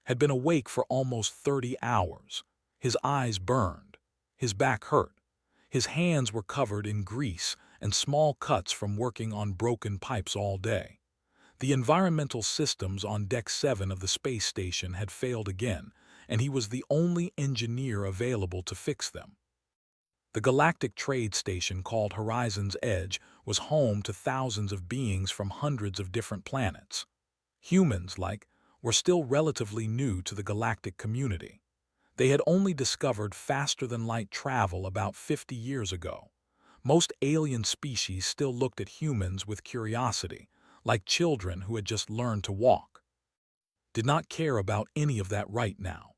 had been awake for almost 30 hours. His eyes burned. His back hurt. His hands were covered in grease and small cuts from working on broken pipes all day. The environmental systems on Deck 7 of the space station had failed again, and he was the only engineer available to fix them. The galactic trade station called Horizon's Edge was home to thousands of beings from hundreds of different planets. Humans, were still relatively new to the galactic community. They had only discovered faster-than-light travel about 50 years ago. Most alien species still looked at humans with curiosity, like children who had just learned to walk. Did not care about any of that right now.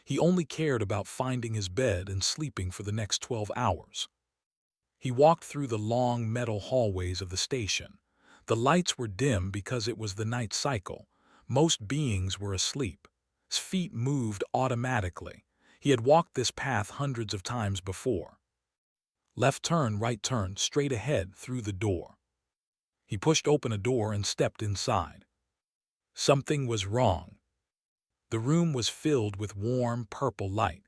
He only cared about finding his bed and sleeping for the next 12 hours. He walked through the long metal hallways of the station. The lights were dim because it was the night cycle. Most beings were asleep. His feet moved automatically. He had walked this path hundreds of times before. Left turn, right turn, straight ahead through the door. He pushed open a door and stepped inside. Something was wrong. The room was filled with warm, purple light.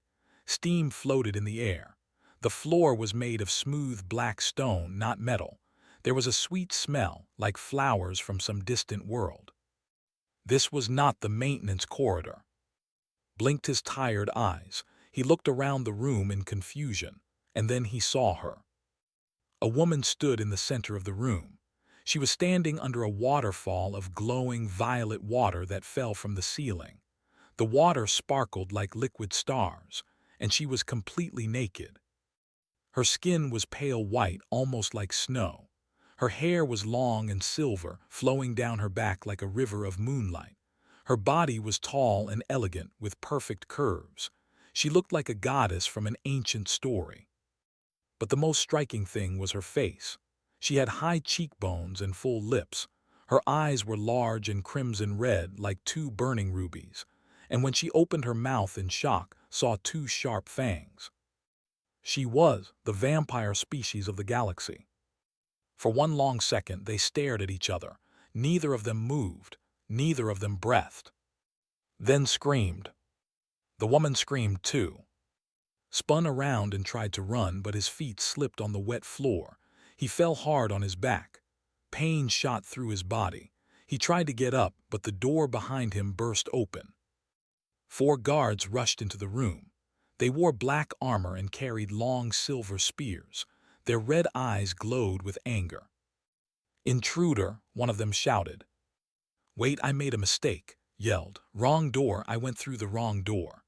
Steam floated in the air. The floor was made of smooth black stone, not metal. There was a sweet smell, like flowers from some distant world. This was not the maintenance corridor. Blinked his tired eyes. He looked around the room in confusion, and then he saw her. A woman stood in the center of the room. She was standing under a waterfall of glowing violet water that fell from the ceiling. The water sparkled like liquid stars, and she was completely naked. Her skin was pale white, almost like snow. Her hair was long and silver, flowing down her back like a river of moonlight. Her body was tall and elegant, with perfect curves. She looked like a goddess from an ancient story. But the most striking thing was her face. She had high cheekbones and full lips. Her eyes were large and crimson red, like two burning rubies. And when she opened her mouth in shock, saw two sharp fangs. She was the vampire species of the galaxy. For one long second they stared at each other. Neither of them moved. Neither of them breathed. Then screamed. The woman screamed too. Spun around and tried to run, but his feet slipped on the wet floor. He fell hard on his back. Pain shot through his body. He tried to get up, but the door behind him burst open. 4 guards rushed into the room. They wore black armor and carried long silver spears. Their red eyes glowed with anger. "Intruder," one of them shouted. "Wait, I made a mistake," yelled. "Wrong door, I went through the wrong door."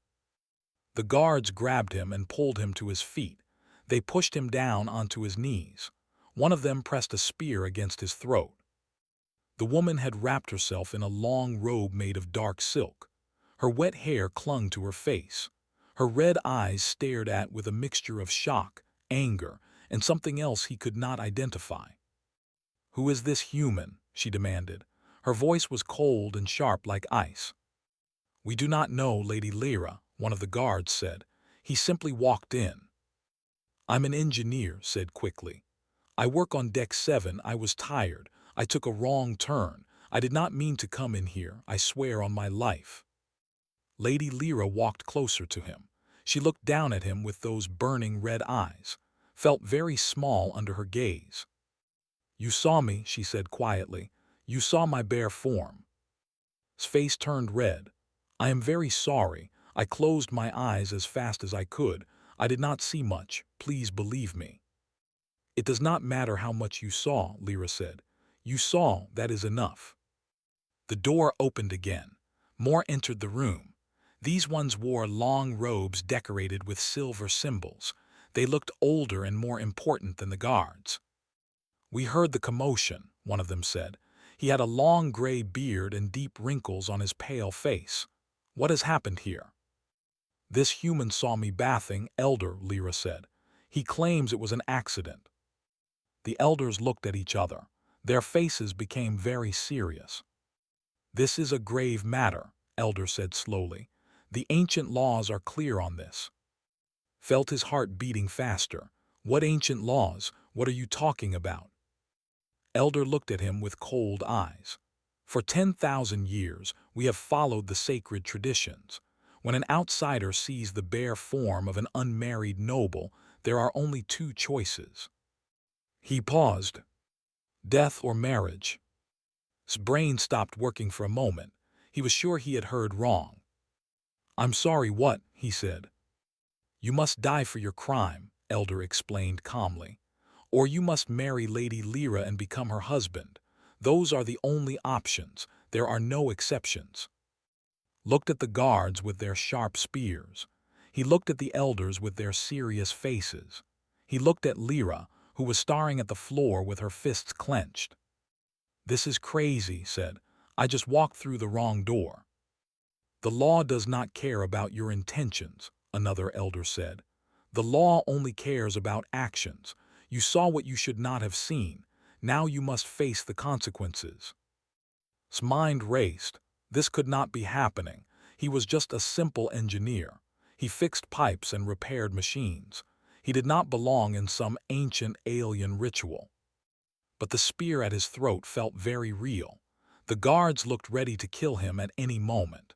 The guards grabbed him and pulled him to his feet. They pushed him down onto his knees. One of them pressed a spear against his throat. The woman had wrapped herself in a long robe made of dark silk. Her wet hair clung to her face. Her red eyes stared with a mixture of shock, anger, and something else he could not identify. "Who is this human?" she demanded. Her voice was cold and sharp like ice. "We do not know, Lady Lyra," one of the guards said. "He simply walked in." "I'm an engineer," said quickly. "I work on Deck 7. I was tired. I took a wrong turn. I did not mean to come in here, I swear on my life." Lady Lyra walked closer to him. She looked down at him with those burning red eyes, felt very small under her gaze. "You saw me," she said quietly. "You saw my bare form." His face turned red. "I am very sorry. I closed my eyes as fast as I could. I did not see much. Please believe me." "It does not matter how much you saw," Lyra said. "You saw, that is enough." The door opened again. More entered the room. These ones wore long robes decorated with silver symbols. They looked older and more important than the guards. "We heard the commotion," one of them said. He had a long gray beard and deep wrinkles on his pale face. "What has happened here?" "This human saw me bathing, Elder," Lyra said. "He claims it was an accident." The elders looked at each other. Their faces became very serious. "This is a grave matter," Elder said slowly. "The ancient laws are clear on this." Felt his heart beating faster. "What ancient laws? What are you talking about?" Elder looked at him with cold eyes. For 10,000 years, we have followed the sacred traditions. When an outsider sees the bare form of an unmarried noble, there are only two choices. He paused. Death or marriage? His brain stopped working for a moment. He was sure he had heard wrong. "I'm sorry, what?" he said. "You must die for your crime," Elder explained calmly. "Or you must marry Lady Lyra and become her husband. Those are the only options. There are no exceptions." Looked at the guards with their sharp spears. He looked at the elders with their serious faces. He looked at Lyra, who was staring at the floor with her fists clenched. "This is crazy," said. "I just walked through the wrong door." "The law does not care about your intentions," another elder said. "The law only cares about actions. You saw what you should not have seen. Now you must face the consequences." His mind raced. This could not be happening. He was just a simple engineer. He fixed pipes and repaired machines. He did not belong in some ancient alien ritual. But the spear at his throat felt very real. The guards looked ready to kill him at any moment.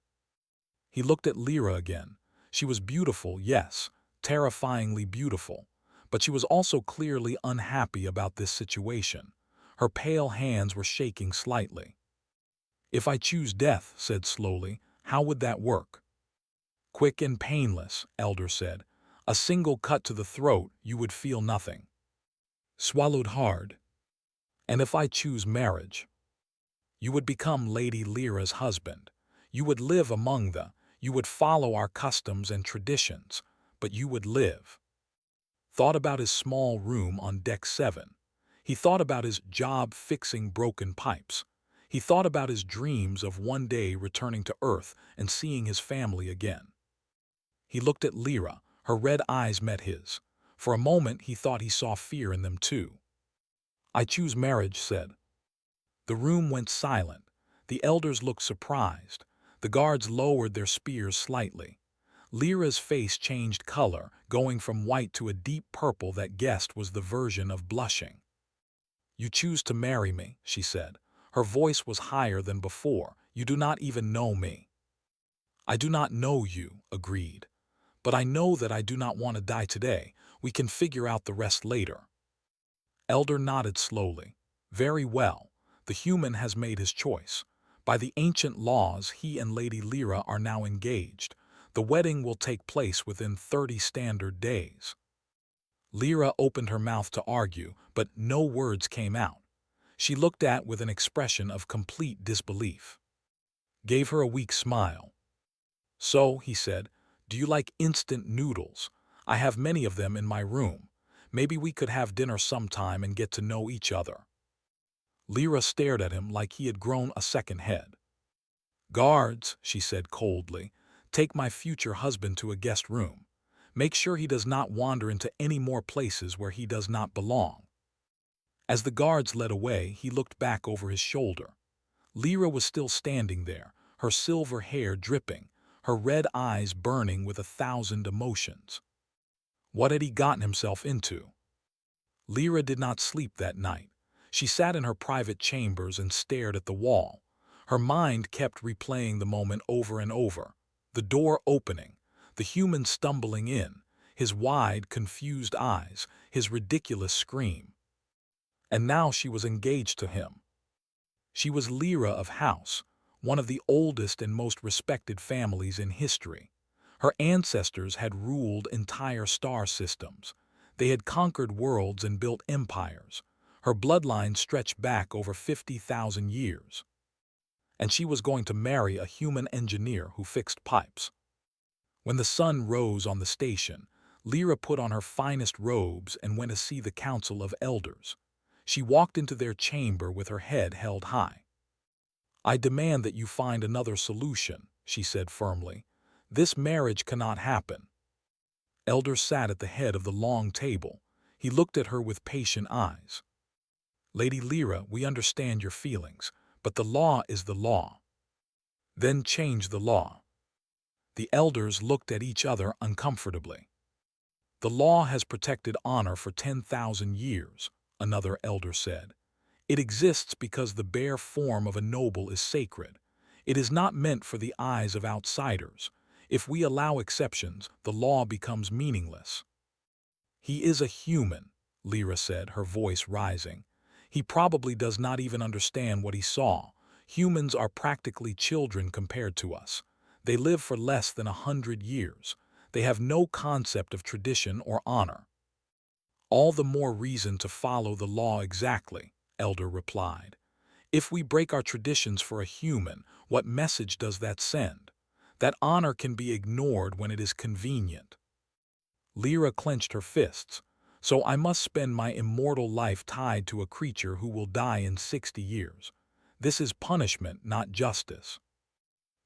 He looked at Lyra again. She was beautiful, yes, terrifyingly beautiful. But she was also clearly unhappy about this situation. Her pale hands were shaking slightly. "If I choose death," said slowly, "how would that work?" "Quick and painless," Elder said. "A single cut to the throat, you would feel nothing." Swallowed hard. "And if I choose marriage?" "You would become Lady Lyra's husband. You would live among you would follow our customs and traditions, but you would live." Thought about his small room on deck 7. He thought about his job fixing broken pipes. He thought about his dreams of one day returning to Earth and seeing his family again. He looked at Lyra. Her red eyes met his. For a moment he thought he saw fear in them too. "I choose marriage," said. The room went silent. The elders looked surprised. The guards lowered their spears slightly. Lyra's face changed color, going from white to a deep purple that guessed was the version of blushing. "You choose to marry me," she said. Her voice was higher than before. "You do not even know me." "I do not know you," agreed. "But I know that I do not want to die today. We can figure out the rest later." Elder nodded slowly. "Very well. The human has made his choice. By the ancient laws, he and Lady Lyra are now engaged. The wedding will take place within 30 standard days." Lyra opened her mouth to argue, but no words came out. She looked at with an expression of complete disbelief. Gave her a weak smile. "So," he said, "do you like instant noodles? I have many of them in my room. Maybe we could have dinner sometime and get to know each other." Lyra stared at him like he had grown a second head. "Guards," she said coldly, "take my future husband to a guest room. Make sure he does not wander into any more places where he does not belong." As the guards led away, he looked back over his shoulder. Lyra was still standing there, her silver hair dripping, her red eyes burning with 1,000 emotions. What had he gotten himself into? Lyra did not sleep that night. She sat in her private chambers and stared at the wall. Her mind kept replaying the moment over and over. The door opening, the human stumbling in, his wide, confused eyes, his ridiculous scream. And now she was engaged to him. She was Lyra of House, one of the oldest and most respected families in history. Her ancestors had ruled entire star systems. They had conquered worlds and built empires. Her bloodline stretched back over 50,000 years. And she was going to marry a human engineer who fixed pipes. When the sun rose on the station, Lyra put on her finest robes and went to see the Council of Elders. She walked into their chamber with her head held high. "I demand that you find another solution," she said firmly. "This marriage cannot happen." Elder sat at the head of the long table. He looked at her with patient eyes. "Lady Lyra, we understand your feelings, but the law is the law." "Then change the law." The elders looked at each other uncomfortably. "The law has protected honor for 10,000 years," another elder said. It exists because the bare form of a noble is sacred. It is not meant for the eyes of outsiders. If we allow exceptions, the law becomes meaningless. He is a human, Lyra said, her voice rising. He probably does not even understand what he saw. Humans are practically children compared to us. They live for less than 100 years. They have no concept of tradition or honor. All the more reason to follow the law exactly, Elder replied. If we break our traditions for a human, what message does that send? That honor can be ignored when it is convenient. Lyra clenched her fists. So I must spend my immortal life tied to a creature who will die in 60 years. This is punishment, not justice.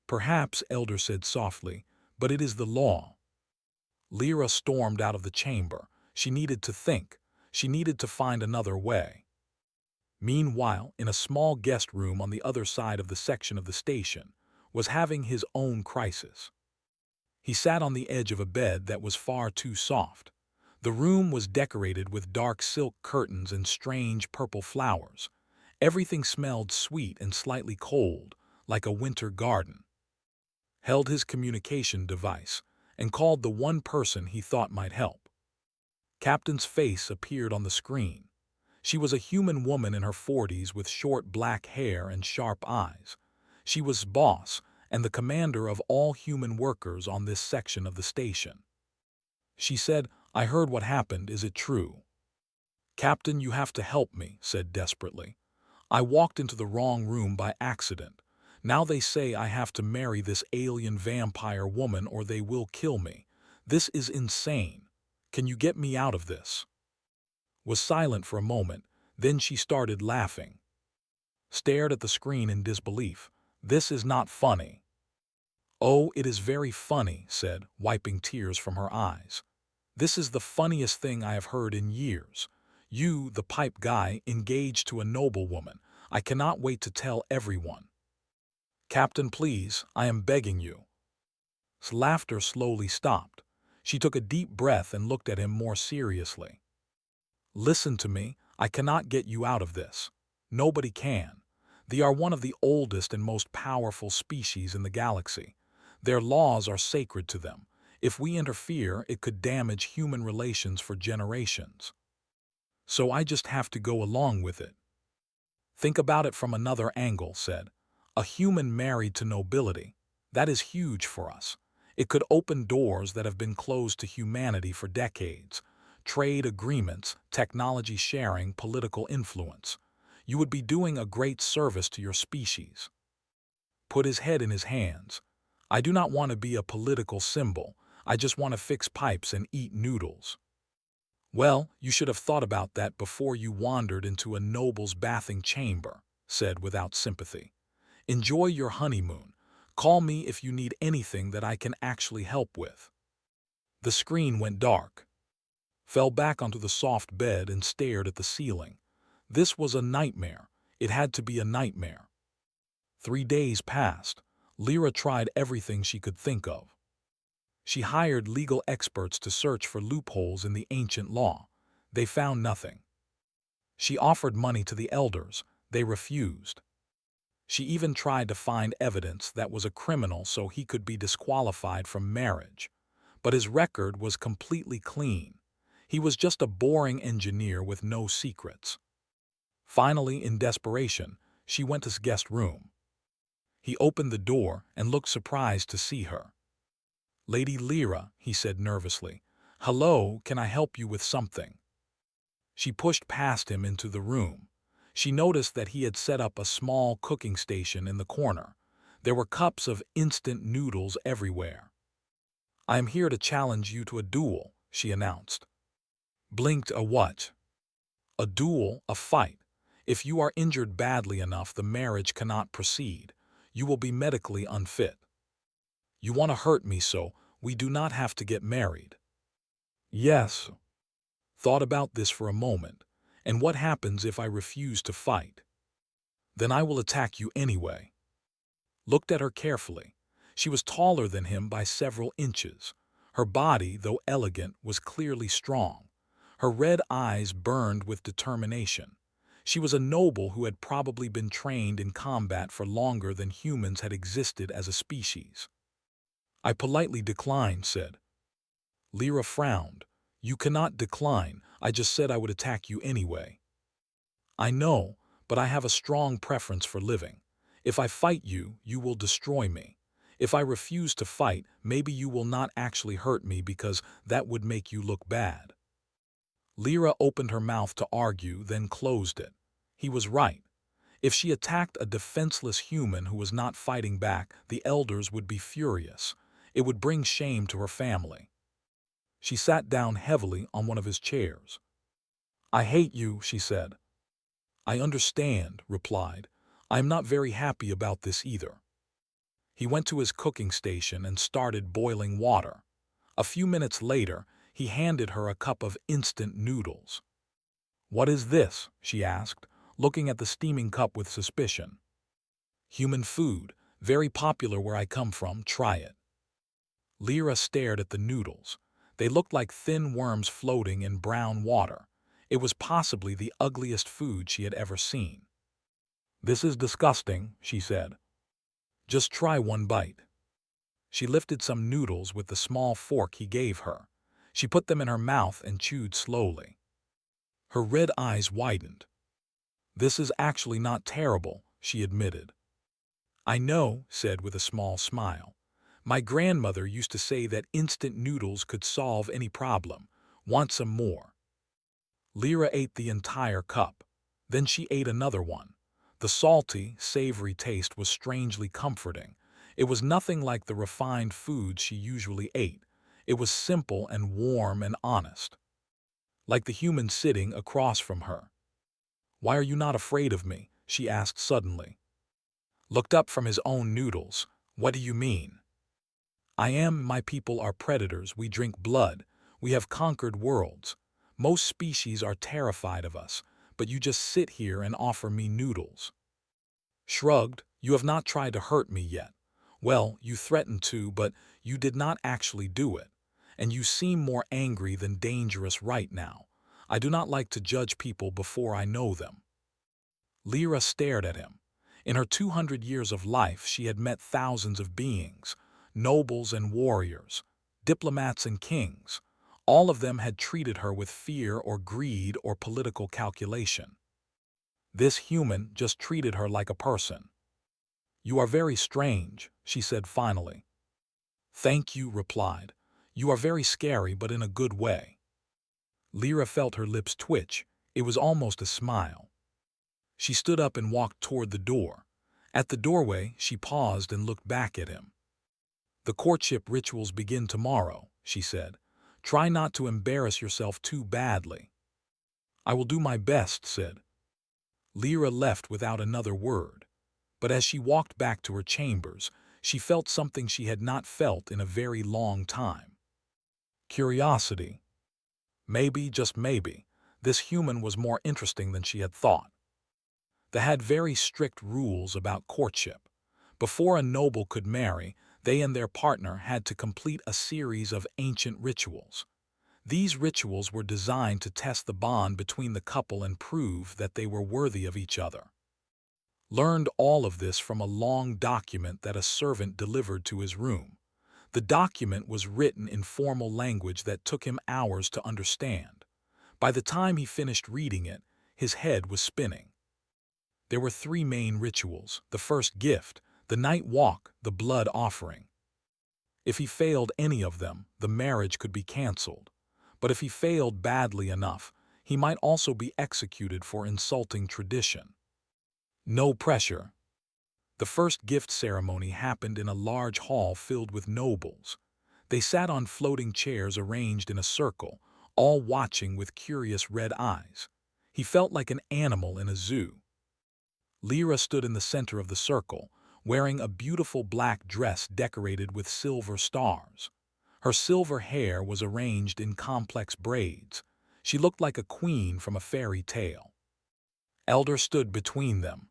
Perhaps, Elder said softly, but it is the law. Lyra stormed out of the chamber. She needed to think. She needed to find another way. Meanwhile, in a small guest room on the other side of the section of the station, was having his own crisis. He sat on the edge of a bed that was far too soft. The room was decorated with dark silk curtains and strange purple flowers. Everything smelled sweet and slightly cold, like a winter garden. Held his communication device and called the one person he thought might help. Captain's face appeared on the screen. She was a human woman in her 40s with short black hair and sharp eyes. She was boss and the commander of all human workers on this section of the station. She said, "I heard what happened. Is it true?" "Captain, you have to help me," said desperately. "I walked into the wrong room by accident. Now they say I have to marry this alien vampire woman or they will kill me. This is insane. Can you get me out of this?" Was silent for a moment, then she started laughing. Stared at the screen in disbelief. "This is not funny." "Oh, it is very funny," said, wiping tears from her eyes. "This is the funniest thing I have heard in years. You, the pipe guy, engaged to a noblewoman. I cannot wait to tell everyone." "Captain, please, I am begging you." Laughter slowly stopped. She took a deep breath and looked at him more seriously. "Listen to me, I cannot get you out of this. Nobody can. They are one of the oldest and most powerful species in the galaxy. Their laws are sacred to them. If we interfere, it could damage human relations for generations. So I just have to go along with it." "Think about it from another angle," said. "A human married to nobility. That is huge for us. It could open doors that have been closed to humanity for decades. Trade agreements, technology sharing, political influence. You would be doing a great service to your species." Put his head in his hands. "I do not want to be a political symbol. I just want to fix pipes and eat noodles." "Well, you should have thought about that before you wandered into a noble's bathing chamber," said without sympathy. "Enjoy your honeymoon. Call me if you need anything that I can actually help with." The screen went dark. Fell back onto the soft bed and stared at the ceiling. This was a nightmare. It had to be a nightmare. 3 days passed. Lyra tried everything she could think of. She hired legal experts to search for loopholes in the ancient law. They found nothing. She offered money to the elders. They refused. She even tried to find evidence that was a criminal so he could be disqualified from marriage. But his record was completely clean. He was just a boring engineer with no secrets. Finally, in desperation, she went to his guest room. He opened the door and looked surprised to see her. "Lady Lyra," he said nervously. "Hello, can I help you with something?" She pushed past him into the room. She noticed that he had set up a small cooking station in the corner. There were cups of instant noodles everywhere. "I am here to challenge you to a duel," she announced. Blinked. "A what?" "A duel, a fight. If you are injured badly enough, the marriage cannot proceed. You will be medically unfit." "You want to hurt me so we do not have to get married?" "Yes." "Thought about this for a moment. And what happens if I refuse to fight?" "Then I will attack you anyway." Looked at her carefully. She was taller than him by several inches. Her body, though elegant, was clearly strong. Her red eyes burned with determination. She was a noble who had probably been trained in combat for longer than humans had existed as a species. "I politely declined," said. Lyra frowned. "You cannot decline. I just said I would attack you anyway." "I know, but I have a strong preference for living. If I fight you, you will destroy me. If I refuse to fight, maybe you will not actually hurt me because that would make you look bad." Lyra opened her mouth to argue, then closed it. He was right. If she attacked a defenseless human who was not fighting back, the elders would be furious. It would bring shame to her family. She sat down heavily on one of his chairs. "I hate you," she said. "I understand," replied. "I am not very happy about this either." He went to his cooking station and started boiling water. A few minutes later, he handed her a cup of instant noodles. "What is this?" she asked, looking at the steaming cup with suspicion. "Human food, very popular where I come from. Try it." Lyra stared at the noodles. They looked like thin worms floating in brown water. It was possibly the ugliest food she had ever seen. "This is disgusting," she said. "Just try one bite." She lifted some noodles with the small fork he gave her. She put them in her mouth and chewed slowly. Her red eyes widened. "This is actually not terrible," she admitted. "I know," said with a small smile. "My grandmother used to say that instant noodles could solve any problem. Want some more?" Lyra ate the entire cup. Then she ate another one. The salty, savory taste was strangely comforting. It was nothing like the refined foods she usually ate. It was simple and warm and honest. Like the human sitting across from her. "Why are you not afraid of me?" she asked suddenly. Looked up from his own noodles. "What do you mean?" "I am. My people are predators. We drink blood. We have conquered worlds. Most species are terrified of us, but you just sit here and offer me noodles." Shrugged. "You have not tried to hurt me yet. Well, you threatened to, but you did not actually do it. And you seem more angry than dangerous right now. I do not like to judge people before I know them." Lyra stared at him. In her 200 years of life, she had met thousands of beings, nobles and warriors, diplomats and kings. All of them had treated her with fear or greed or political calculation. This human just treated her like a person. "You are very strange," she said finally. "Thank you," replied. "You are very scary, but in a good way." Lyra felt her lips twitch. It was almost a smile. She stood up and walked toward the door. At the doorway, she paused and looked back at him. "The courtship rituals begin tomorrow," she said. "Try not to embarrass yourself too badly." "I will do my best," said. Lyra left without another word. But as she walked back to her chambers, she felt something she had not felt in a very long time. Curiosity. Maybe, just maybe, this human was more interesting than she had thought. They had very strict rules about courtship. Before a noble could marry, they and their partner had to complete a series of ancient rituals. These rituals were designed to test the bond between the couple and prove that they were worthy of each other. Learned all of this from a long document that a servant delivered to his room. The document was written in formal language that took him hours to understand. By the time he finished reading it, his head was spinning. There were 3 main rituals: the first gift, the night walk, the blood offering. If he failed any of them, the marriage could be canceled. But if he failed badly enough, he might also be executed for insulting tradition. No pressure. The first gift ceremony happened in a large hall filled with nobles. They sat on floating chairs arranged in a circle, all watching with curious red eyes. He felt like an animal in a zoo. Lyra stood in the center of the circle, wearing a beautiful black dress decorated with silver stars. Her silver hair was arranged in complex braids. She looked like a queen from a fairy tale. Elder stood between them.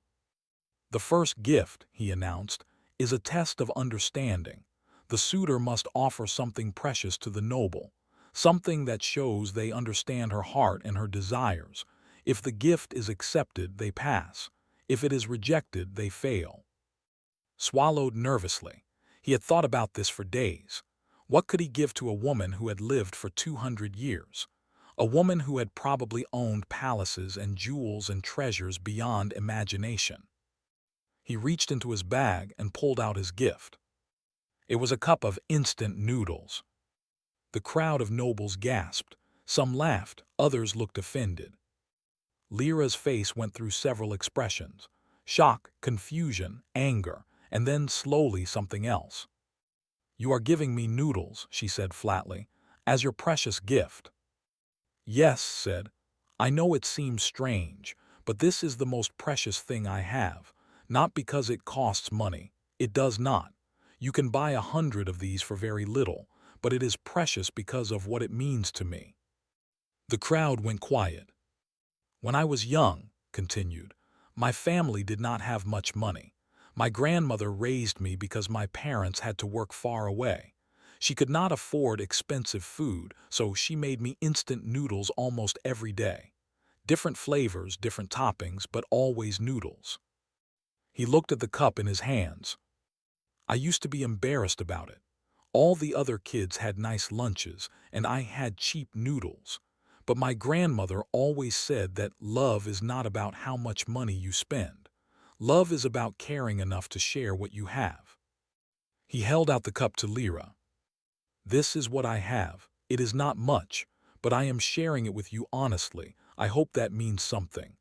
"The first gift," he announced, "is a test of understanding. The suitor must offer something precious to the noble, something that shows they understand her heart and her desires. If the gift is accepted, they pass. If it is rejected, they fail. Swallowed nervously. He had thought about this for days. What could he give to a woman who had lived for 200 years? A woman who had probably owned palaces and jewels and treasures beyond imagination. He reached into his bag and pulled out his gift. It was a cup of instant noodles. The crowd of nobles gasped. Some laughed, others looked offended. Lyra's face went through several expressions: shock, confusion, anger, and then slowly something else. "You are giving me noodles," she said flatly, "as your precious gift." "Yes," said. "I know it seems strange, but this is the most precious thing I have. Not because it costs money. It does not. You can buy 100 of these for very little, but it is precious because of what it means to me." The crowd went quiet. "When I was young," continued, "my family did not have much money. My grandmother raised me because my parents had to work far away. She could not afford expensive food, so she made me instant noodles almost every day. Different flavors, different toppings, but always noodles." He looked at the cup in his hands. "I used to be embarrassed about it. All the other kids had nice lunches, and I had cheap noodles. But my grandmother always said that love is not about how much money you spend. Love is about caring enough to share what you have." He held out the cup to Lyra. "This is what I have. It is not much, but I am sharing it with you honestly. I hope that means something."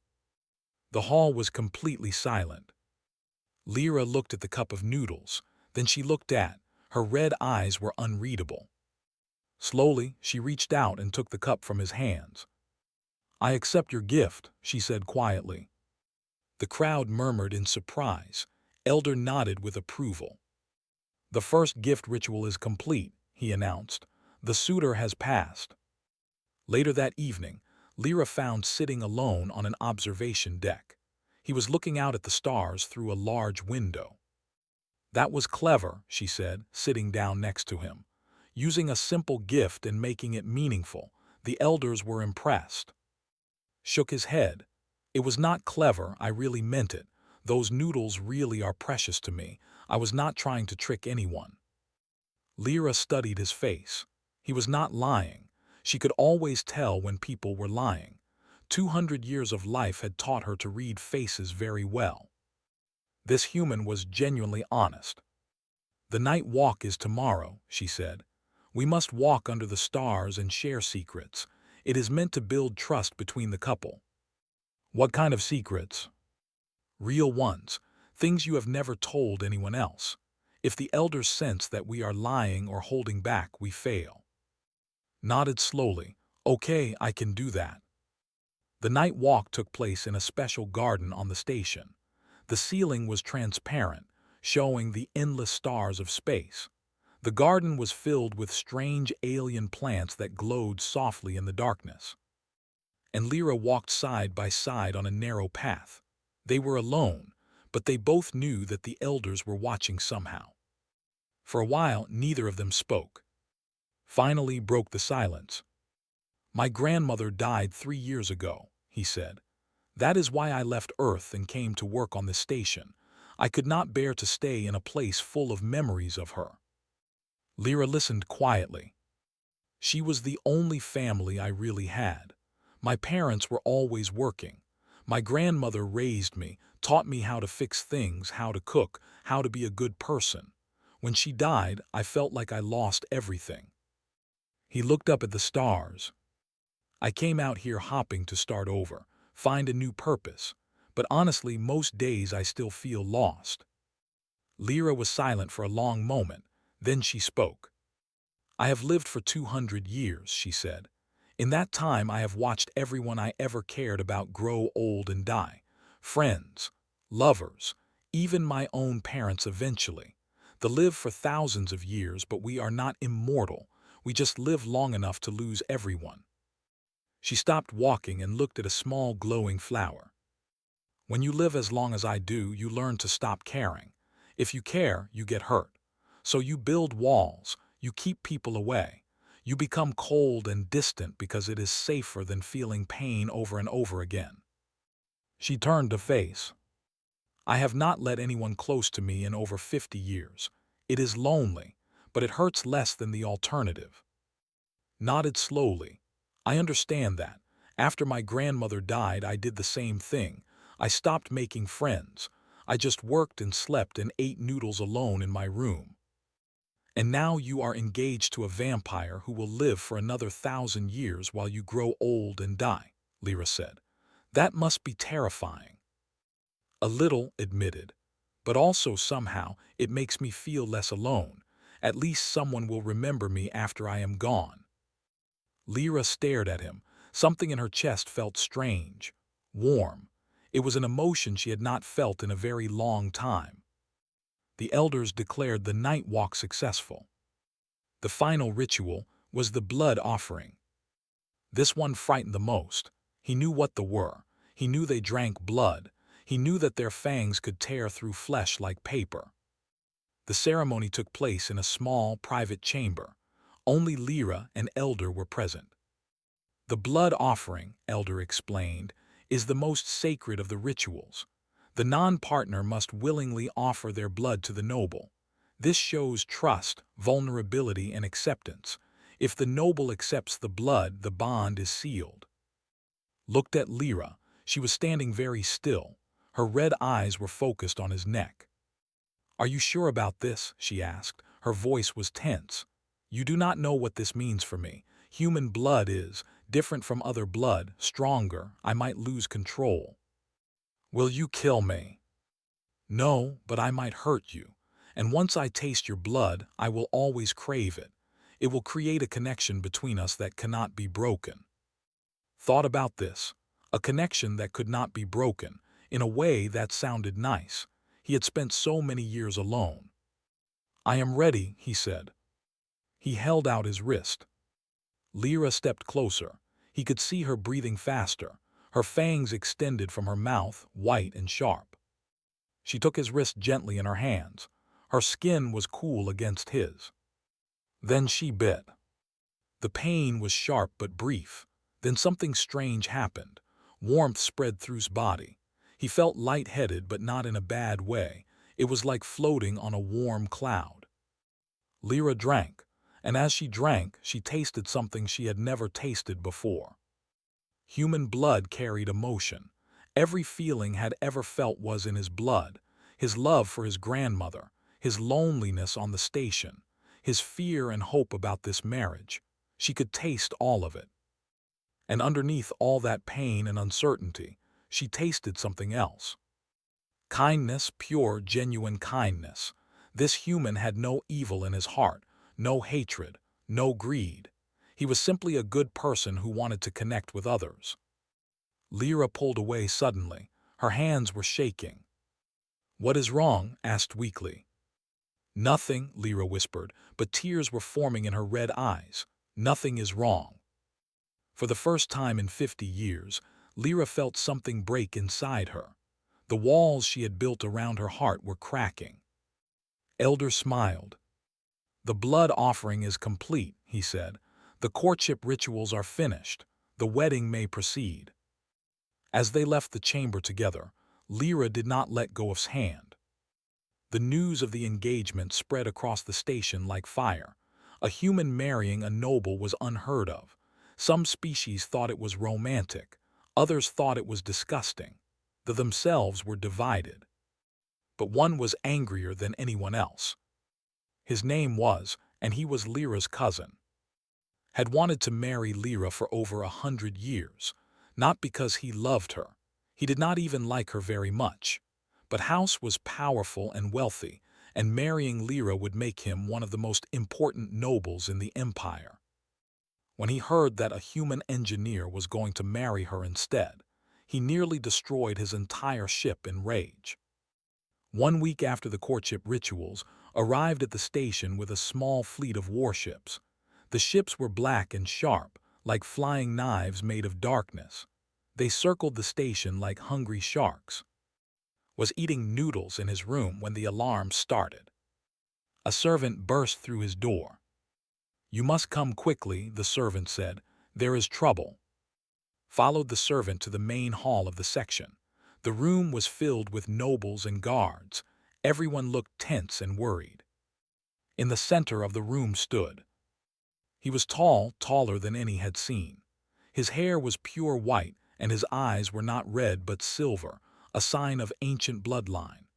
The hall was completely silent. Lyra looked at the cup of noodles. Then she looked at. Her red eyes were unreadable. Slowly, she reached out and took the cup from his hands. "I accept your gift," she said quietly. The crowd murmured in surprise. Elder nodded with approval. "The first gift ritual is complete," he announced. "The suitor has passed." Later that evening, Lyra found sitting alone on an observation deck. He was looking out at the stars through a large window. "That was clever," she said, sitting down next to him. "Using a simple gift and making it meaningful. The elders were impressed." Shook his head. "It was not clever, I really meant it. Those noodles really are precious to me. I was not trying to trick anyone." Lyra studied his face. He was not lying. She could always tell when people were lying. 200 years of life had taught her to read faces very well. This human was genuinely honest. "The night walk is tomorrow," she said. "We must walk under the stars and share secrets. It is meant to build trust between the couple." "What kind of secrets?" "Real ones. Things you have never told anyone else. If the elders sense that we are lying or holding back, we fail." Nodded slowly. "Okay, I can do that." The night walk took place in a special garden on the station. The ceiling was transparent, showing the endless stars of space. The garden was filled with strange alien plants that glowed softly in the darkness. And Lyra walked side by side on a narrow path. They were alone, but they both knew that the elders were watching somehow. For a while, neither of them spoke. Finally broke the silence. "My grandmother died 3 years ago," he said. "That is why I left Earth and came to work on this station. I could not bear to stay in a place full of memories of her." Lyra listened quietly. "She was the only family I really had. My parents were always working. My grandmother raised me, taught me how to fix things, how to cook, how to be a good person. When she died, I felt like I lost everything." He looked up at the stars. "I came out here hopping to start over, find a new purpose. But honestly, most days I still feel lost." Lyra was silent for a long moment. Then she spoke. "I have lived for 200 years," she said. "In that time I have watched everyone I ever cared about grow old and die. Friends, lovers, even my own parents eventually. They live for thousands of years, but we are not immortal. We just live long enough to lose everyone." She stopped walking and looked at a small glowing flower. "When you live as long as I do, you learn to stop caring. If you care, you get hurt. So you build walls, you keep people away. You become cold and distant because it is safer than feeling pain over and over again. She turned to face. I have not let anyone close to me in over 50 years. It is lonely, but it hurts less than the alternative. Nodded slowly. I understand that. After my grandmother died, I did the same thing. I stopped making friends. I just worked and slept and ate noodles alone in my room. And now you are engaged to a vampire who will live for another 1,000 years while you grow old and die, Lyra said. That must be terrifying. A little, admitted. But also somehow it makes me feel less alone. At least someone will remember me after I am gone. Lyra stared at him. Something in her chest felt strange, warm. It was an emotion she had not felt in a very long time. The elders declared the night walk successful. The final ritual was the blood offering. This one frightened the most. He knew what they were. He knew they drank blood. He knew that their fangs could tear through flesh like paper. The ceremony took place in a small, private chamber. Only Lyra and Elder were present. The blood offering, Elder explained, is the most sacred of the rituals. The non-partner must willingly offer their blood to the noble. This shows trust, vulnerability, and acceptance. If the noble accepts the blood, the bond is sealed. Looked at Lyra. She was standing very still. Her red eyes were focused on his neck. Are you sure about this? She asked. Her voice was tense. You do not know what this means for me. Human blood is different from other blood, stronger. I might lose control. Will you kill me? No, but I might hurt you. And once I taste your blood, I will always crave it. It will create a connection between us that cannot be broken. Thought about this. A connection that could not be broken. In a way that sounded nice. He had spent so many years alone. I am ready, he said. He held out his wrist. Lyra stepped closer. He could see her breathing faster. Her fangs extended from her mouth, white and sharp. She took his wrist gently in her hands. Her skin was cool against his. Then she bit. The pain was sharp but brief. Then something strange happened. Warmth spread through his body. He felt lightheaded, but not in a bad way. It was like floating on a warm cloud. Lyra drank, and as she drank, she tasted something she had never tasted before. Human blood carried emotion. Every feeling had ever felt was in his blood. His love for his grandmother, his loneliness on the station, his fear and hope about this marriage. She could taste all of it. And underneath all that pain and uncertainty, she tasted something else. Kindness, pure, genuine kindness. This human had no evil in his heart, no hatred, no greed. He was simply a good person who wanted to connect with others. Lyra pulled away suddenly. Her hands were shaking. What is wrong? Asked weakly. Nothing, Lyra whispered, but tears were forming in her red eyes. Nothing is wrong. For the first time in 50 years, Lyra felt something break inside her. The walls she had built around her heart were cracking. Elder smiled. The blood offering is complete, he said. The courtship rituals are finished. The wedding may proceed. As they left the chamber together, Lyra did not let go of his hand. The news of the engagement spread across the station like fire. A human marrying a noble was unheard of. Some species thought it was romantic. Others thought it was disgusting. They themselves were divided. But one was angrier than anyone else. His name was, and he was Lyra's cousin. Had wanted to marry Lyra for over 100 years, not because he loved her. He did not even like her very much. But House was powerful and wealthy, and marrying Lyra would make him one of the most important nobles in the empire. When he heard that a human engineer was going to marry her instead, he nearly destroyed his entire ship in rage. 1 week after the courtship rituals, arrived at the station with a small fleet of warships. The ships were black and sharp, like flying knives made of darkness. They circled the station like hungry sharks. Was eating noodles in his room when the alarm started. A servant burst through his door. "You must come quickly," the servant said. "There is trouble." Followed the servant to the main hall of the section. The room was filled with nobles and guards. Everyone looked tense and worried. In the center of the room stood. He was tall, taller than any had seen. His hair was pure white, and his eyes were not red but silver, a sign of ancient bloodline.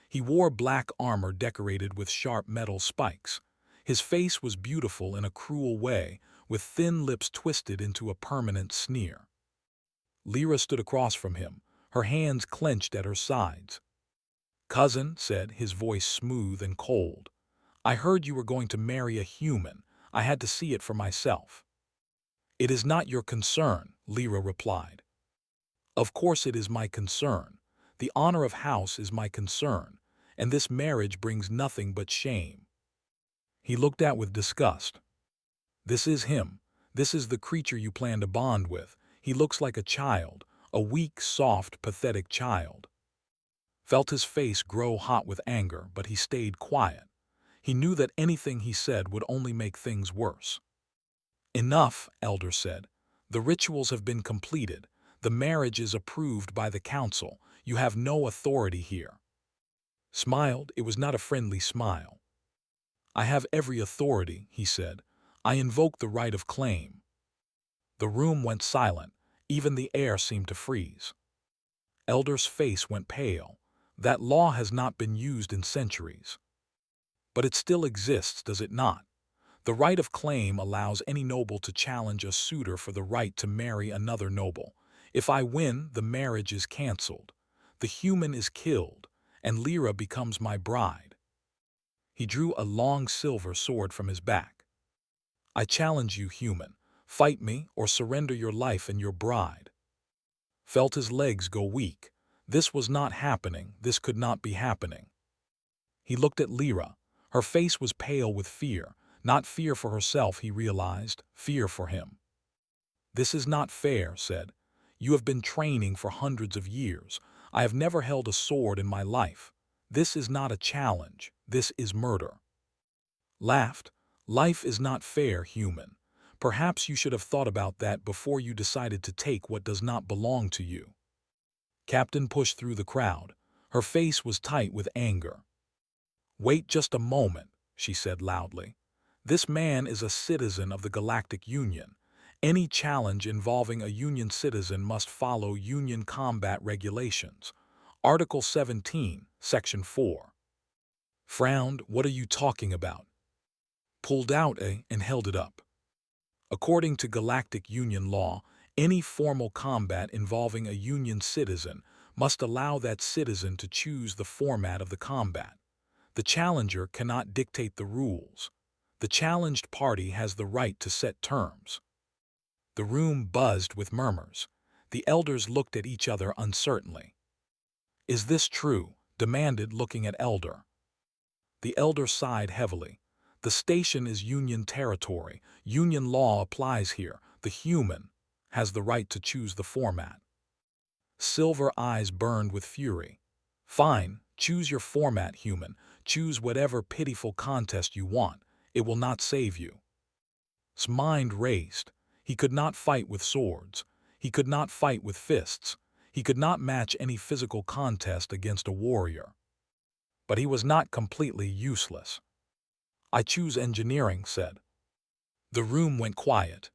He wore black armor decorated with sharp metal spikes. His face was beautiful in a cruel way, with thin lips twisted into a permanent sneer. Lyra stood across from him, her hands clenched at her sides. "Cousin," said, his voice smooth and cold, "I heard you were going to marry a human. I had to see it for myself." "It is not your concern," Lyra replied. "Of course it is my concern. The honor of house is my concern, and this marriage brings nothing but shame." He looked at with disgust. "This is him. This is the creature you plan to bond with. He looks like a child, a weak, soft, pathetic child." Felt his face grow hot with anger, but he stayed quiet. He knew that anything he said would only make things worse. "Enough," Elder said. "The rituals have been completed. The marriage is approved by the council. You have no authority here." Smiled, it was not a friendly smile. "I have every authority," he said. "I invoke the right of claim." The room went silent. Even the air seemed to freeze. Elder's face went pale. "That law has not been used in centuries." "But it still exists, does it not? The right of claim allows any noble to challenge a suitor for the right to marry another noble. If I win, the marriage is cancelled. The human is killed, and Lyra becomes my bride." He drew a long silver sword from his back. "I challenge you, human. Fight me or surrender your life and your bride." Felt his legs go weak. This was not happening. This could not be happening. He looked at Lyra. Her face was pale with fear. Not fear for herself, he realized, fear for him. "This is not fair," said. "You have been training for hundreds of years. I have never held a sword in my life. This is not a challenge. This is murder." Laughed. "Life is not fair, human. Perhaps you should have thought about that before you decided to take what does not belong to you." Captain pushed through the crowd. Her face was tight with anger. "Wait just a moment," she said loudly. "This man is a citizen of the Galactic Union. Any challenge involving a Union citizen must follow Union combat regulations. Article 17, Section 4. Frowned. "What are you talking about?" Pulled out and held it up. "According to Galactic Union law, any formal combat involving a Union citizen must allow that citizen to choose the format of the combat. The challenger cannot dictate the rules. The challenged party has the right to set terms." The room buzzed with murmurs. The elders looked at each other uncertainly. "Is this true?" demanded, looking at Elder. The elder sighed heavily. "The station is Union territory. Union law applies here. The human has the right to choose the format." Silver eyes burned with fury. "Fine, choose your format, human. Choose whatever pitiful contest you want. It will not save you." His mind raced. He could not fight with swords. He could not fight with fists. He could not match any physical contest against a warrior. But he was not completely useless. "I choose engineering," said. The room went quiet.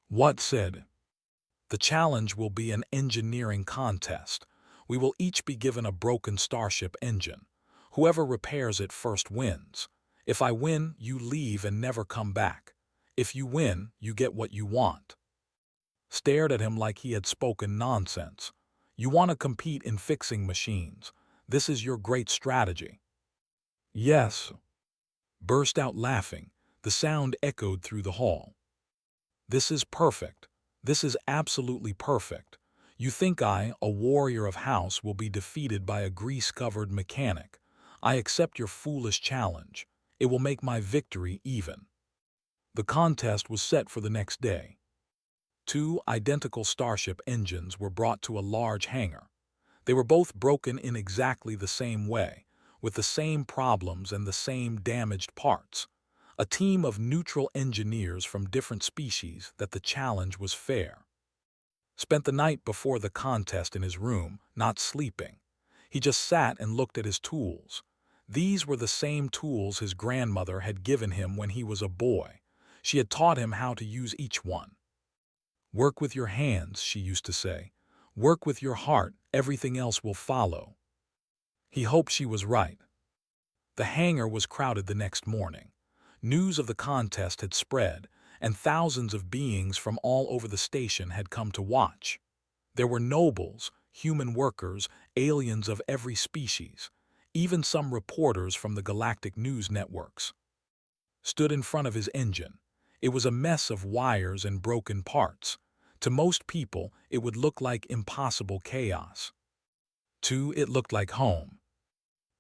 "What?" said. "The challenge will be an engineering contest. We will each be given a broken starship engine. Whoever repairs it first wins. If I win, you leave and never come back. If you win, you get what you want." Stared at him like he had spoken nonsense. "You want to compete in fixing machines. This is your great strategy." "Yes." Burst out laughing. The sound echoed through the hall. "This is perfect. This is absolutely perfect. You think I, a warrior of house, will be defeated by a grease-covered mechanic. I accept your foolish challenge. It will make my victory even." The contest was set for the next day. 2 identical starship engines were brought to a large hangar. They were both broken in exactly the same way, with the same problems and the same damaged parts. a team of neutral engineers from different species that the challenge was fair. Spent the night before the contest in his room, not sleeping. He just sat and looked at his tools. These were the same tools his grandmother had given him when he was a boy. She had taught him how to use each one. "Work with your hands," she used to say. "Work with your heart, everything else will follow." He hoped she was right. The hangar was crowded the next morning. News of the contest had spread, and thousands of beings from all over the station had come to watch. There were nobles, human workers, aliens of every species, even some reporters from the galactic news networks. Stood in front of his engine. It was a mess of wires and broken parts. To most people, it would look like impossible chaos. To it looked like home.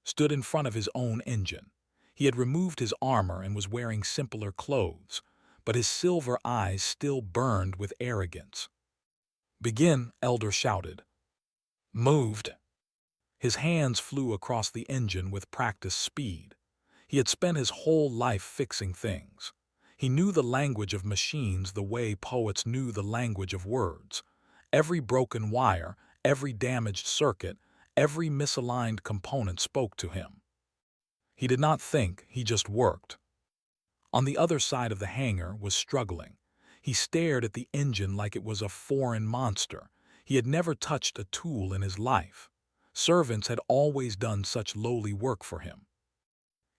Stood in front of his own engine. He had removed his armor and was wearing simpler clothes, but his silver eyes still burned with arrogance. "Begin," Elder shouted. Moved. His hands flew across the engine with practiced speed. He had spent his whole life fixing things. He knew the language of machines the way poets knew the language of words. Every broken wire, every damaged circuit, every misaligned component spoke to him. He did not think, he just worked. On the other side of the hangar was struggling. He stared at the engine like it was a foreign monster. He had never touched a tool in his life. Servants had always done such lowly work for him.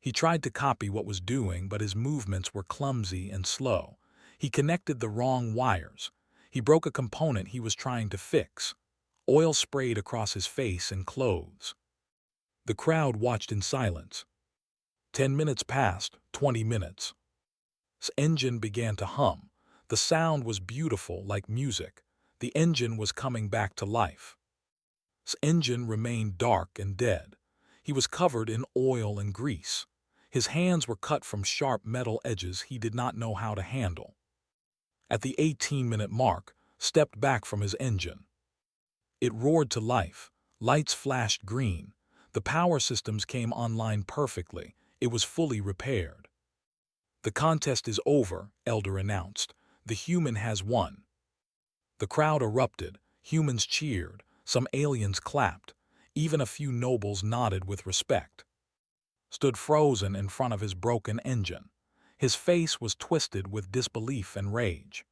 He tried to copy what was doing, but his movements were clumsy and slow. He connected the wrong wires. He broke a component he was trying to fix. Oil sprayed across his face and clothes. The crowd watched in silence. 10 minutes passed, 20 minutes. His engine began to hum. The sound was beautiful, like music. The engine was coming back to life. His engine remained dark and dead. He was covered in oil and grease. His hands were cut from sharp metal edges he did not know how to handle. At the 18-minute mark, stepped back from his engine. It roared to life. Lights flashed green. The power systems came online perfectly. It was fully repaired. "The contest is over," Elder announced. "The human has won." The crowd erupted. Humans cheered. Some aliens clapped. Even a few nobles nodded with respect. Stood frozen in front of his broken engine. His face was twisted with disbelief and rage.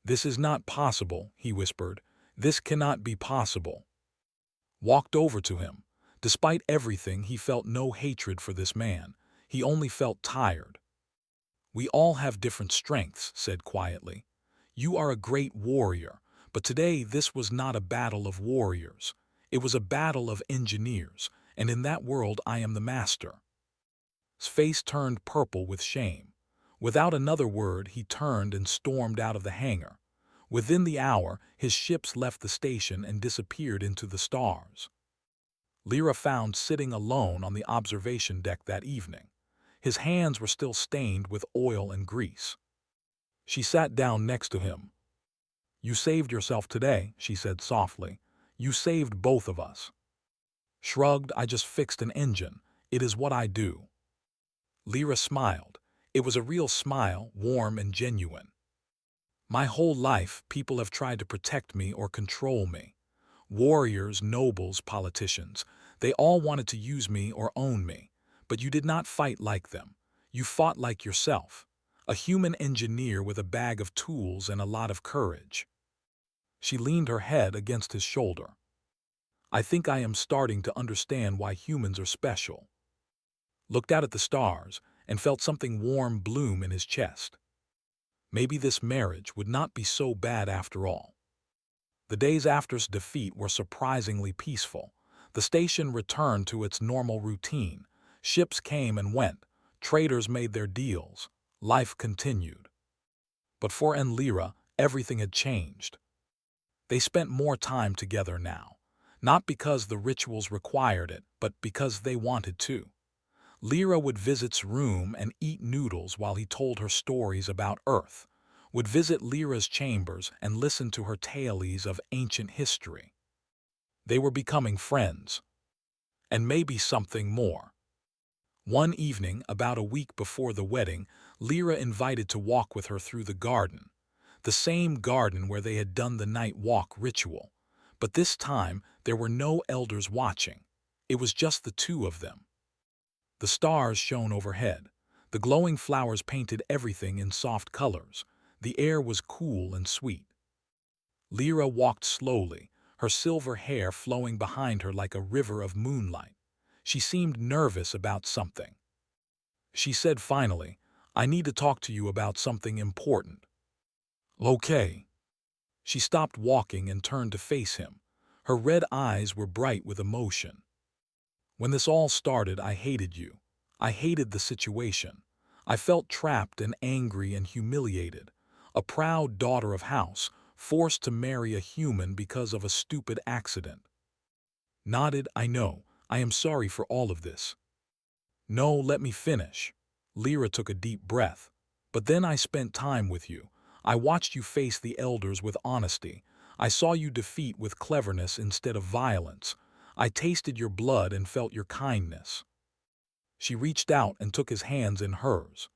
"This is not possible," he whispered. "This cannot be possible." Walked over to him. Despite everything, he felt no hatred for this man. He only felt tired. "We all have different strengths," said quietly. "You are a great warrior, but today this was not a battle of warriors. It was a battle of engineers, and in that world I am the master." His face turned purple with shame. Without another word, he turned and stormed out of the hangar. Within the hour, his ships left the station and disappeared into the stars. Lyra found sitting alone on the observation deck that evening. His hands were still stained with oil and grease. She sat down next to him. "You saved yourself today," she said softly. "You saved both of us." Shrugged. "I just fixed an engine. It is what I do." Lyra smiled. It was a real smile, warm and genuine. "My whole life, people have tried to protect me or control me. Warriors, nobles, politicians. They all wanted to use me or own me. But you did not fight like them. You fought like yourself. A human engineer with a bag of tools and a lot of courage." She leaned her head against his shoulder. "I think I am starting to understand why humans are special." Looked out at the stars and felt something warm bloom in his chest. Maybe this marriage would not be so bad after all. The days after his defeat were surprisingly peaceful. The station returned to its normal routine. Ships came and went. Traders made their deals. Life continued. But for Lyra, everything had changed. They spent more time together now. Not because the rituals required it, but because they wanted to. Lyra would visit's room and eat noodles while he told her stories about Earth. Would visit Lyra's chambers and listen to her tales of ancient history. They were becoming friends. And maybe something more. One evening, about a week before the wedding, Lyra invited to walk with her through the garden, the same garden where they had done the night walk ritual. But this time, there were no elders watching. It was just the two of them. The stars shone overhead. The glowing flowers painted everything in soft colors. The air was cool and sweet. Lyra walked slowly, her silver hair flowing behind her like a river of moonlight. She seemed nervous about something. She said finally, "I need to talk to you about something important." "Okay." She stopped walking and turned to face him. Her red eyes were bright with emotion. "When this all started, I hated you. I hated the situation. I felt trapped and angry and humiliated. A proud daughter of house, forced to marry a human because of a stupid accident." Nodded, "I know. I am sorry for all of this." "No, let me finish." Lyra took a deep breath. "But then I spent time with you. I watched you face the elders with honesty. I saw you defeat with cleverness instead of violence. I tasted your blood and felt your kindness." She reached out and took his hands in hers.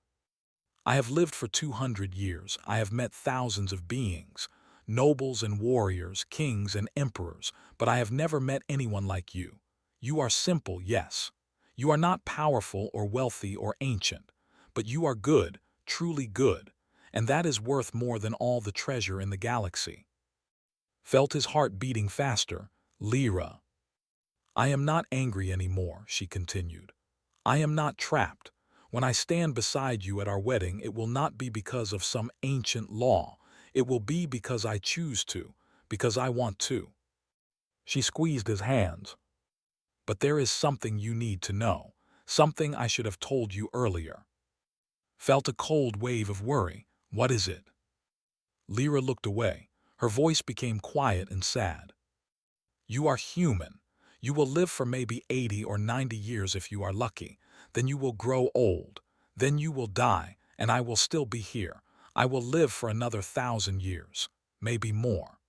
"I have lived for 200 years. I have met thousands of beings, nobles and warriors, kings and emperors, but I have never met anyone like you. You are simple, yes. You are not powerful or wealthy or ancient, but you are good, truly good, and that is worth more than all the treasure in the galaxy." Felt his heart beating faster. "Lyra." "I am not angry anymore," she continued. "I am not trapped. When I stand beside you at our wedding, it will not be because of some ancient law. It will be because I choose to, because I want to." She squeezed his hands. "But there is something you need to know, something I should have told you earlier." Felt a cold wave of worry. "What is it?" Lyra looked away. Her voice became quiet and sad. "You are human. You will live for maybe 80 or 90 years if you are lucky. Then you will grow old. Then you will die, and I will still be here. I will live for another 1,000 years, maybe more."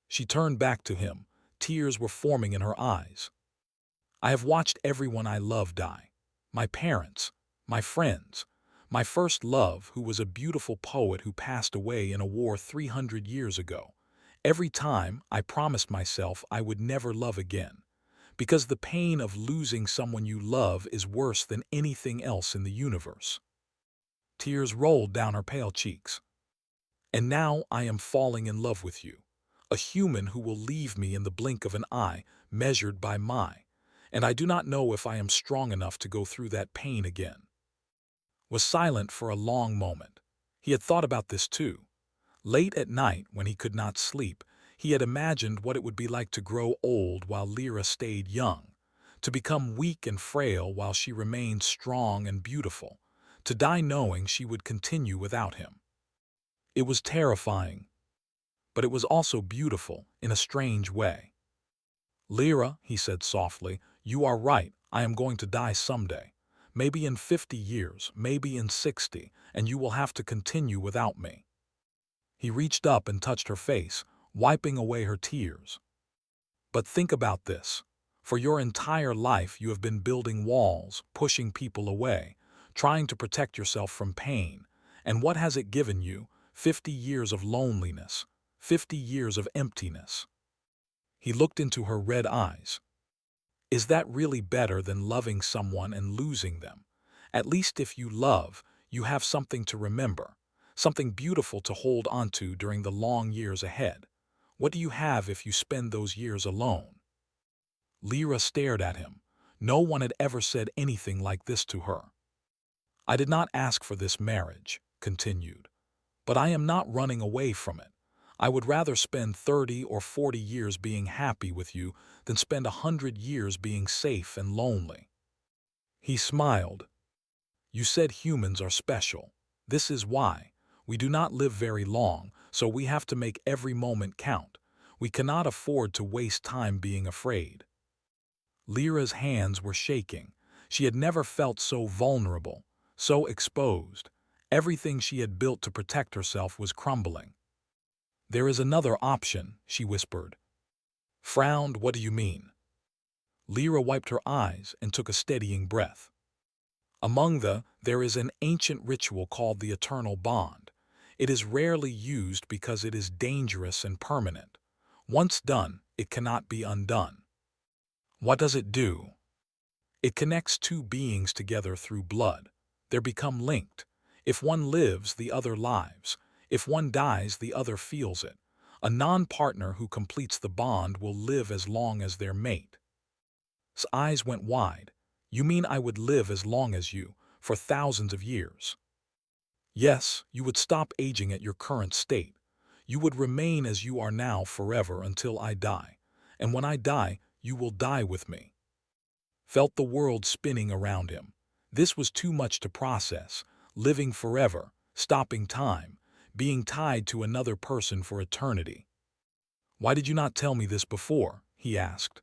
She turned back to him. Tears were forming in her eyes. "I have watched everyone I love die. My parents, my friends, my first love, who was a beautiful poet who passed away in a war 300 years ago. Every time, I promised myself I would never love again, because the pain of losing someone you love is worse than anything else in the universe." Tears rolled down her pale cheeks. "And now I am falling in love with you, a human who will leave me in the blink of an eye, measured by and I do not know if I am strong enough to go through that pain again." Was silent for a long moment. He had thought about this too. Late at night, when he could not sleep, he had imagined what it would be like to grow old while Lyra stayed young, to become weak and frail while she remained strong and beautiful, to die knowing she would continue without him. It was terrifying, but it was also beautiful in a strange way. "Lyra," he said softly, "you are right. I am going to die someday. Maybe in 50 years, maybe in 60, and you will have to continue without me." He reached up and touched her face, wiping away her tears. "But think about this. For your entire life you have been building walls, pushing people away, trying to protect yourself from pain. And what has it given you? 50 years of loneliness, 50 years of emptiness." He looked into her red eyes. "Is that really better than loving someone and losing them? At least if you love, you have something to remember, something beautiful to hold onto during the long years ahead. What do you have if you spend those years alone?" Lyra stared at him. No one had ever said anything like this to her. "I did not ask for this marriage," continued, "but I am not running away from it. I would rather spend 30 or 40 years being happy with you than spend 100 years being safe and lonely." He smiled. "You said humans are special. This is why. We do not live very long, so we have to make every moment count. We cannot afford to waste time being afraid." Lyra's hands were shaking. She had never felt so vulnerable, so exposed. Everything she had built to protect herself was crumbling. "There is another option," she whispered. Frowned. "What do you mean?" Lyra wiped her eyes and took a steadying breath. There is an ancient ritual called the Eternal Bond. It is rarely used because it is dangerous and permanent. Once done, it cannot be undone. What does it do? It connects two beings together through blood. They become linked. If one lives, the other lives. If one dies, the other feels it. A non-partner who completes the bond will live as long as their mate. His eyes went wide. You mean I would live as long as you, for thousands of years? Yes, you would stop aging at your current state. You would remain as you are now forever until I die. And when I die, you will die with me. Felt the world spinning around him. This was too much to process. Living forever, stopping time, being tied to another person for eternity. Why did you not tell me this before? He asked.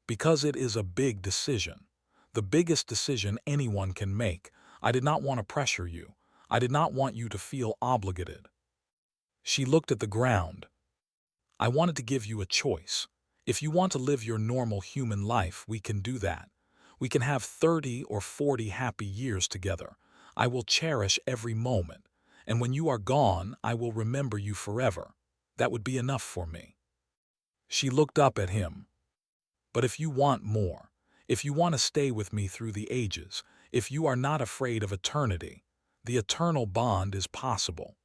Because it is a big decision. The biggest decision anyone can make. I did not want to pressure you. I did not want you to feel obligated. She looked at the ground. I wanted to give you a choice. If you want to live your normal human life, we can do that. We can have 30 or 40 happy years together. I will cherish every moment. And when you are gone, I will remember you forever. That would be enough for me. She looked up at him. But if you want more, if you want to stay with me through the ages, if you are not afraid of eternity, the eternal bond is possible.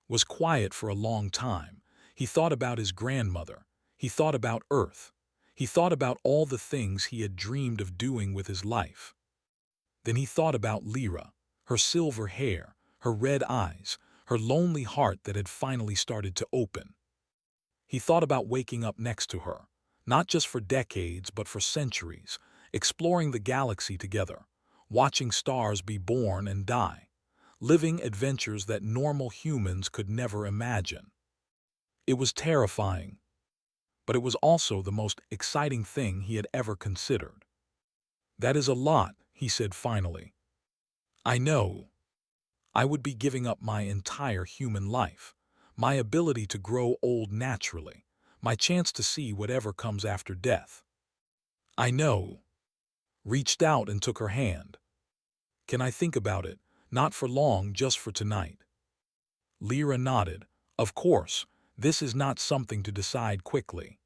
Was quiet for a long time. He thought about his grandmother. He thought about Earth. He thought about all the things he had dreamed of doing with his life. Then he thought about Lyra, her silver hair, her red eyes, her lonely heart that had finally started to open. He thought about waking up next to her, not just for decades but for centuries, exploring the galaxy together, watching stars be born and die, living adventures that normal humans could never imagine. It was terrifying, but it was also the most exciting thing he had ever considered. That is a lot, he said finally. I know. I would be giving up my entire human life, my ability to grow old naturally, my chance to see whatever comes after death. I know. Reached out and took her hand. Can I think about it? Not for long, just for tonight. Lyra nodded. Of course, this is not something to decide quickly.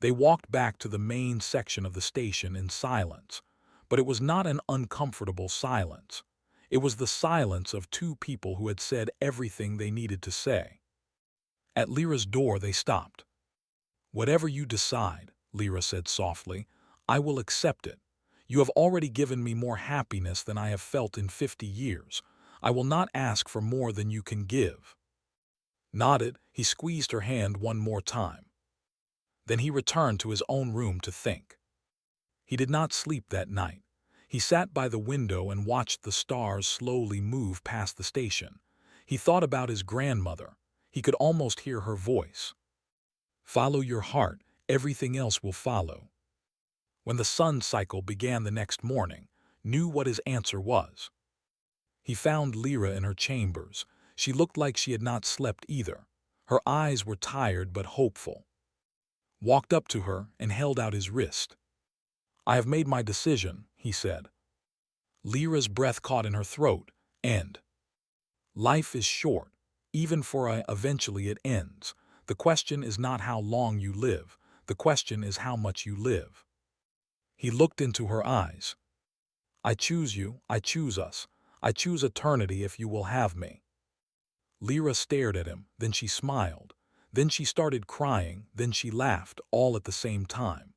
They walked back to the main section of the station in silence, but it was not an uncomfortable silence. It was the silence of two people who had said everything they needed to say. At Lyra's door they stopped. Whatever you decide, Lyra said softly, I will accept it. You have already given me more happiness than I have felt in 50 years. I will not ask for more than you can give. Nodded, he squeezed her hand one more time. Then he returned to his own room to think. He did not sleep that night. He sat by the window and watched the stars slowly move past the station. He thought about his grandmother. He could almost hear her voice. Follow your heart, everything else will follow. When the sun cycle began the next morning, knew what his answer was. He found Lyra in her chambers. She looked like she had not slept either. Her eyes were tired but hopeful. Walked up to her and held out his wrist. I have made my decision, he said. Lyra's breath caught in her throat, and life is short, even for eventually it ends. The question is not how long you live, the question is how much you live. He looked into her eyes. I choose you, I choose us, I choose eternity if you will have me. Lyra stared at him, then she smiled, then she started crying, then she laughed, all at the same time.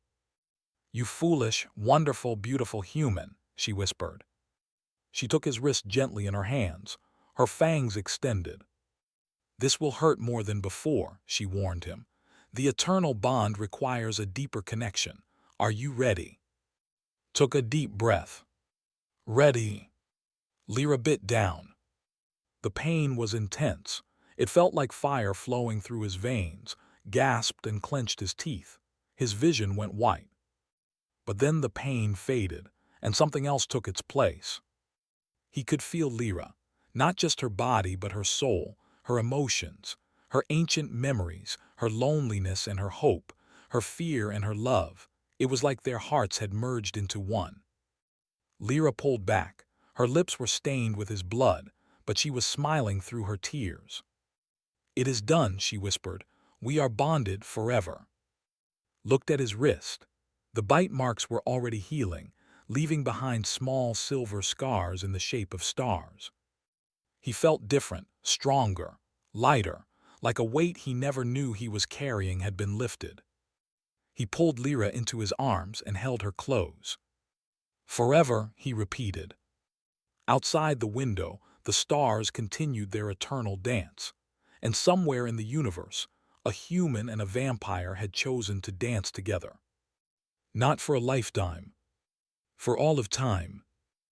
You foolish, wonderful, beautiful human, she whispered. She took his wrist gently in her hands, her fangs extended. This will hurt more than before, she warned him. The eternal bond requires a deeper connection. Are you ready? Took a deep breath. Ready. Lyra bit down. The pain was intense. It felt like fire flowing through his veins, gasped and clenched his teeth. His vision went white. But then the pain faded, and something else took its place. He could feel Lyra, not just her body but her soul, her emotions, her ancient memories, her loneliness and her hope, her fear and her love. It was like their hearts had merged into one. Lyra pulled back. Her lips were stained with his blood, but she was smiling through her tears. "It is done," she whispered. "We are bonded forever." Looked at his wrist. The bite marks were already healing, leaving behind small silver scars in the shape of stars. He felt different, stronger, lighter, like a weight he never knew he was carrying had been lifted. He pulled Lyra into his arms and held her close. "Forever," he repeated. Outside the window, the stars continued their eternal dance, and somewhere in the universe, a human and a vampire had chosen to dance together. Not for a lifetime, for all of time,